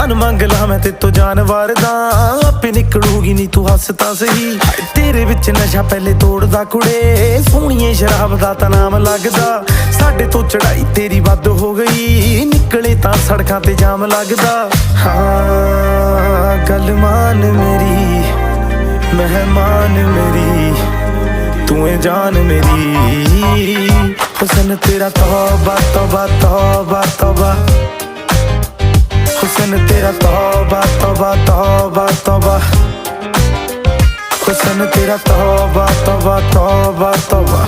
जान मंग ला मैं ते तो जानवर दा आपे निकलूगी नी तू हस तां सही तेरे विच नशा पहले तोड़दा कुड़े सोहणीए शराब दा तां नाम लगदा साडे तो चढ़ाई तेरी वध हो गई निकले तां सड़कां ते जाम लगदा हाँ गल मान मेरी मेहमान मेरी तू है जान मेरी हुस्न तेरा तौबा तौबा तौबा तौबा हुस्न तेरा तौबा तौबा तौबा तौबा हुस्न तेरा तौबा तौबा तौबा तौबा